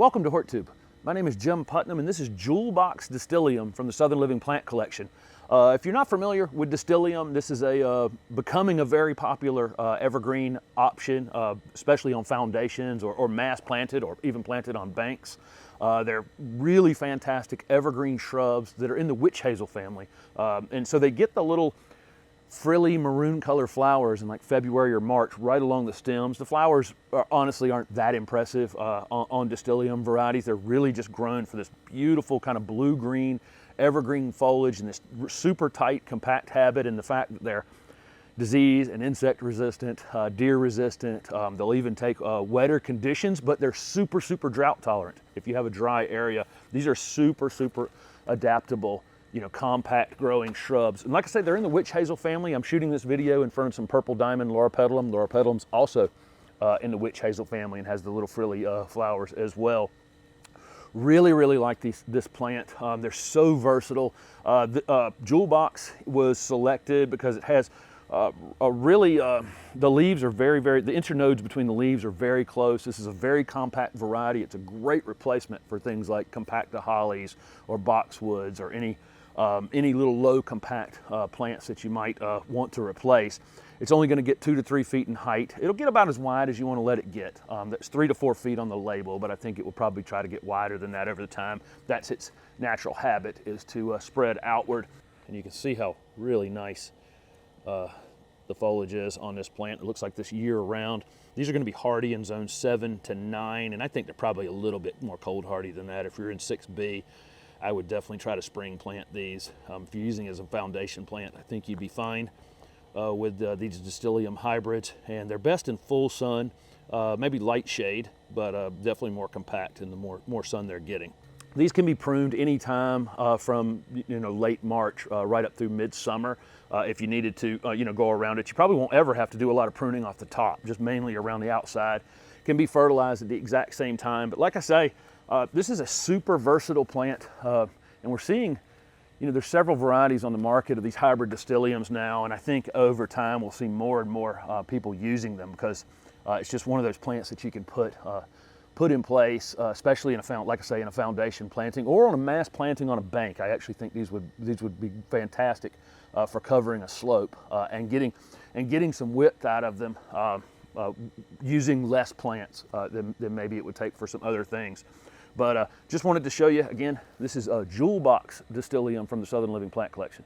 Welcome to HortTube. My name is Jim Putnam and this is Jewel Box Distylium from the Southern Living Plant Collection. If you're not familiar with Distylium, this is becoming a very popular evergreen option, especially on foundations or mass planted or even planted on banks. They're really fantastic evergreen shrubs that are in the witch hazel family. And so they get the little frilly maroon color flowers in like February or March right along the stems. The flowers honestly aren't that impressive on Distylium varieties. They're really just grown for this beautiful kind of blue-green evergreen foliage and this super tight compact habit, and the fact that they're disease and insect resistant, deer resistant. They'll even take wetter conditions, but they're super drought tolerant. If you have a dry area, these are super adaptable, compact growing shrubs. And like I said, they're in the witch hazel family. I'm shooting this video in front of some purple diamond loropetalum. Loropetalum's also in the witch hazel family and has the little frilly flowers as well. Really like this plant. They're so versatile. Jewel Box was selected because it has the leaves are the internodes between the leaves are very close. This is a very compact variety. It's a great replacement for things like compacta hollies or boxwoods or any little low compact plants that you might want to replace. It's only going to get 2 to 3 feet in height. It'll get about as wide as you want to let it get. That's 3 to 4 feet on the label, but I think it will probably try to get wider than that over the time. That's its natural habit, is to spread outward. And you can see how really nice the foliage is on this plant. It looks like this year round. These are going to be hardy in zone 7 to 9, and I think they're probably a little bit more cold hardy than that. If you're in 6B, I would definitely try to spring plant these. If you're using it as a foundation plant, I think you'd be fine with these Distylium hybrids, and they're best in full sun, maybe light shade, but definitely more compact in the more sun they're getting. These can be pruned anytime from late March right up through midsummer. If you needed to go around it, you probably won't ever have to do a lot of pruning off the top, just mainly around the outside. Can be fertilized at the exact same time, but like I say, this is a super versatile plant, and we're seeing there's several varieties on the market of these hybrid Distyliums now, and I think over time we'll see more and more people using them, because it's just one of those plants that you can put in place, especially in a foundation planting or on a mass planting on a bank. I actually think these would be fantastic for covering a slope and getting some width out of them, using less plants than maybe it would take for some other things. But just wanted to show you again, this is Jewel Box Distylium from the Southern Living Plant Collection.